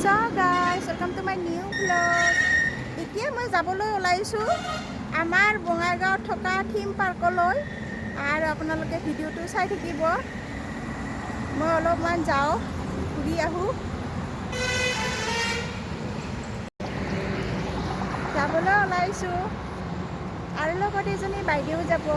So guys, welcome to my new vlog. এতিয়া মই যাবলৈ ওলাইছো আমাৰ বঙাইগাঁৱত থকা থিম পাৰ্কলৈ আৰু আপোনালোকে ভিডিওটো চাই থাকিব। মই অলপমান যাওঁ ঘূৰি আহোঁ। যাবলৈ ওলাইছো আৰু লগত এজনী বাইদেউ যাব।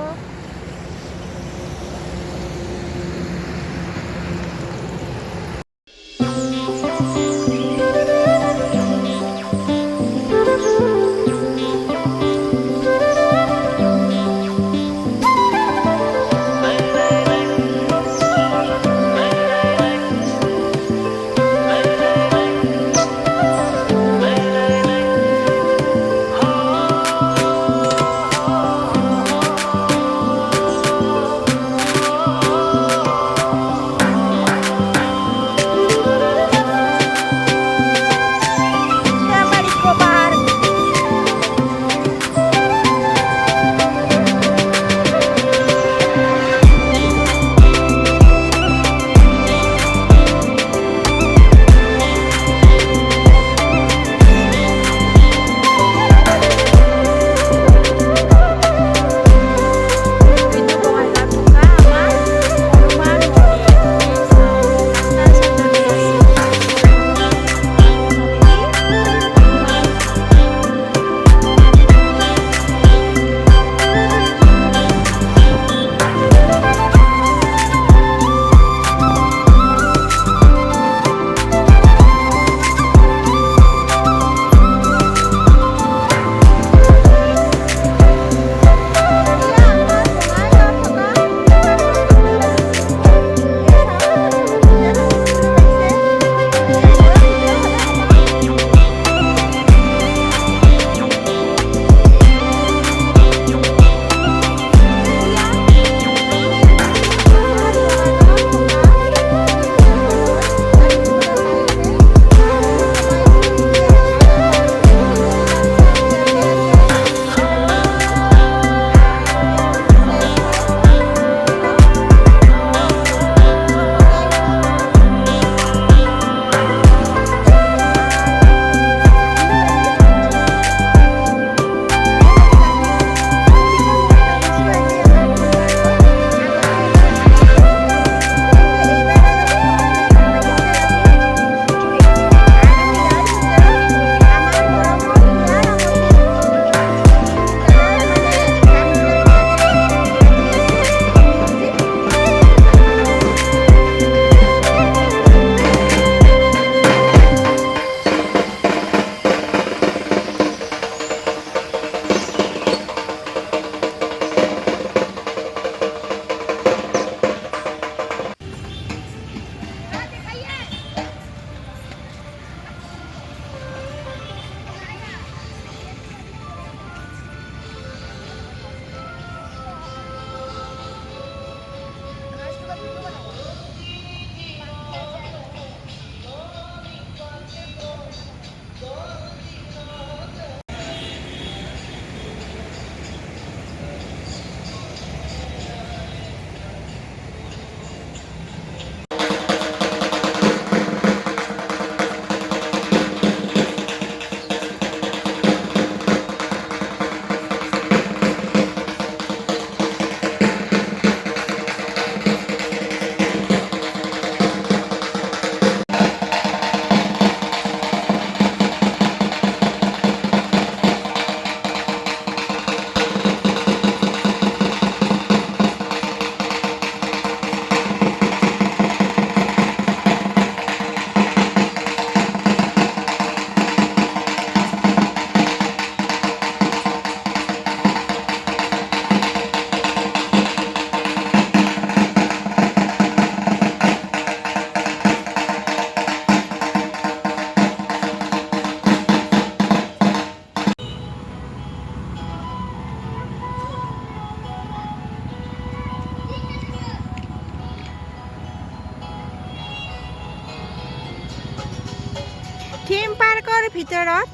থিম পাৰ্কৰ ভিতৰত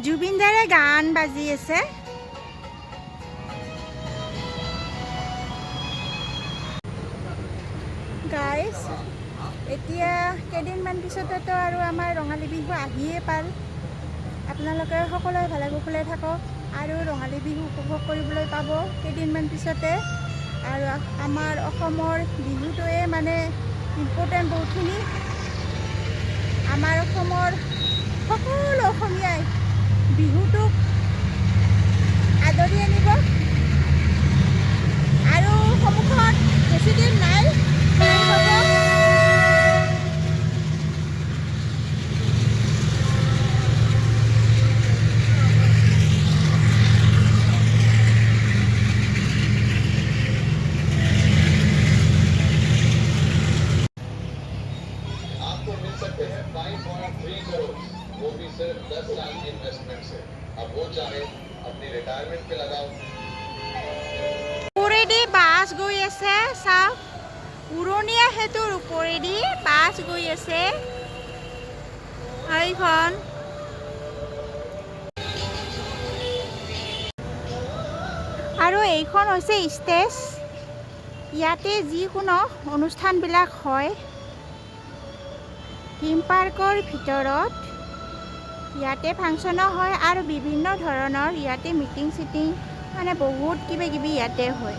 জুবিন দাৰে গান বাজি আছে। গাইজ এতিয়া কেইদিনমান পিছতেতো আৰু আমাৰ ৰঙালী বিহু বিহু আহিয়ে পাল। আপোনালোকে সকলোৱে ভালে কুশলে থাকক আৰু ৰঙালী বিহু উপভোগ কৰিবলৈ পাব কেইদিনমান পিছতে। আৰু আমাৰ অসমৰ বিহুটোৱে মানে ইম্পৰ্টেণ্ট বহুতখিনি। আমাৰ অসমৰ সকলো অসমীয়াই বিহুটোক আদৰি আনিব আৰু সন্মুখত বেছিদিন নাই হ'ব। आपको मिल सकते हैं 5.3 करोड़, वो भी सिर्फ 10 साल की इन्वेस्टमेंट से। अब वो चाहे अपनी रिटायरमेंट पे लगाओ। ওপৰেদি বাছ গৈ আছে, চাওক উৰণীয়া সেতুৰ ওপৰেদি বাছ গৈ আছে এইখন। আৰু এইখন হৈছে ষ্টেজ। ইয়াতে যিকোনো অনুষ্ঠানবিলাক হয় থিম পাৰ্কৰ ভিতৰত। ইয়াতে ফাংচনো হয় আৰু বিভিন্ন ধৰণৰ ইয়াতে মিটিং চিটিং মানে বহুত কিবা কিবি ইয়াতে হয়।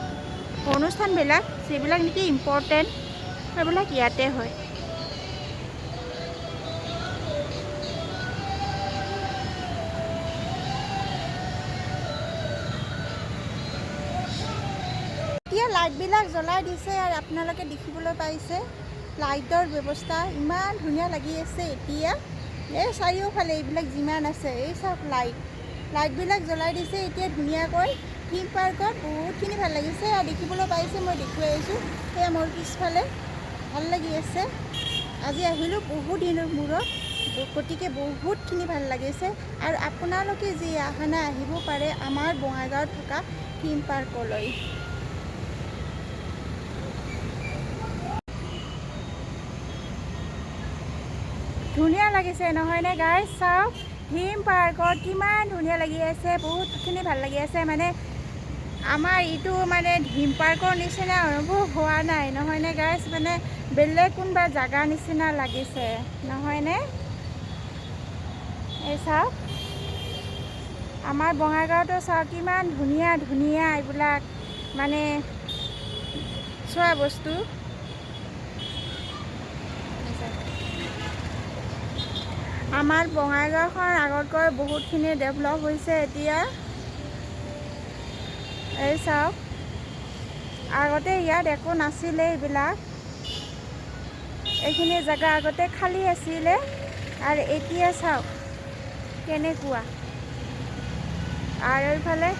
অনুষ্ঠানবিলাক যিবিলাক নেকি ইম্পৰ্টেণ্ট সেইবিলাক ইয়াতে হয়। এতিয়া লাইটবিলাক জ্বলাই দিছে আৰু আপোনালোকে দেখিবলৈ পাইছে লাইটৰ ব্যৱস্থা ইমান ধুনীয়া লাগি আছে। এতিয়া এই চাৰিওফালে এইবিলাক যিমান আছে এই চব লাইটবিলাক জ্বলাই দিছে এতিয়া ধুনীয়াকৈ। থিম পাৰ্কত বহুতখিনি ভাল লাগিছে আৰু দেখিবলৈ পাইছে, মই দেখুৱাই আহিছোঁ সেয়া মোৰ পিছফালে ভাল লাগি আছে। আজি আহিলোঁ বহুত দিনৰ মূৰত, গতিকে বহুতখিনি ভাল লাগিছে। আৰু আপোনালোকে যি অহা নাই আহিব পাৰে আমাৰ বঙাইগাঁৱত থকা থিম পাৰ্কলৈ। ধুনীয়া লাগিছে নহয়নে গাইজ? চাওক থিম পাৰ্কত কিমান ধুনীয়া লাগি আছে, বহুতখিনি ভাল লাগি আছে। মানে আমাৰ এইটো মানে থিম পাৰ্কৰ নিচিনা অনুভৱ হোৱা নাই নহয়নে গাইজ? মানে বেলেগ কোনোবা জাগা নিচিনা লাগিছে নহয়নে? এই চাওক আমাৰ বঙাইগাঁৱতো চাওক কিমান ধুনীয়া ধুনীয়া এইবিলাক মানে চোৱা বস্তু। আমাৰ বঙাইগাঁওখন আগতকৈ বহুতখিনি ডেভেলপ হৈছে এতিয়া। এই চাওক আগতে ইয়াত একো নাছিলে, এইবিলাক এইখিনি জেগা আগতে খালী আছিলে আৰু এতিয়া চাওক কেনেকুৱা। আৰু এইফালে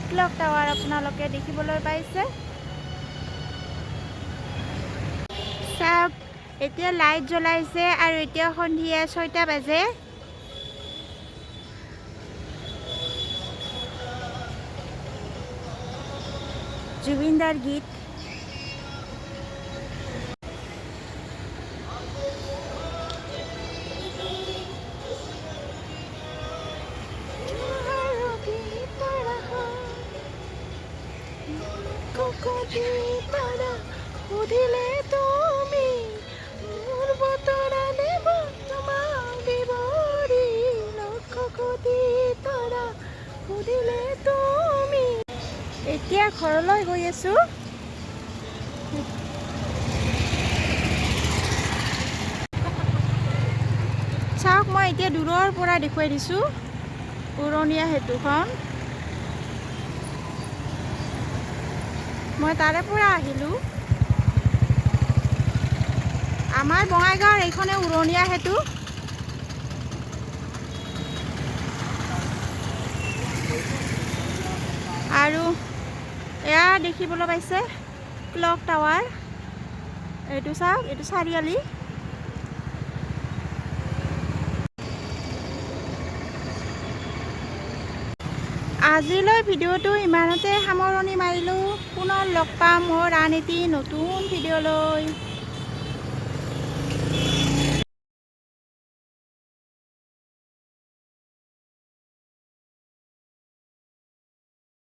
ক্লক টাৱাৰ আপোনালোকে দেখিবলৈ পাইছে। চাওক এতিয়া লাইট জ্বলাইছে আৰু এতিয়া সন্ধিয়া 6টা বাজে। জুবিনদাৰ গীত। সুধিলে তুমি মোৰ বতৰা দেব তোমাক বিৱৰি, লক্ষ কোটি তৰা সুধিলে তুমি। এতিয়া ঘৰলৈ গৈ আছোঁ। চাওক মই এতিয়া দূৰৰ পৰা দেখুৱাই দিছোঁ উৰণীয়া সেতুখন। মই তাৰে পৰা আহিলোঁ। আমাৰ বঙাইগাঁৱৰ এইখনে উৰণীয়া সেতু। আৰু এয়া দেখিবলৈ পাইছে ক্লক টাৱাৰ। এইটো চাওক, এইটো চাৰিআলি। আজিলৈ ভিডিঅ'টো ইমানতে সামৰণি মাৰিলোঁ। পুনৰ লগ পাম মোৰ আন এটি নতুন ভিডিঅ'লৈ।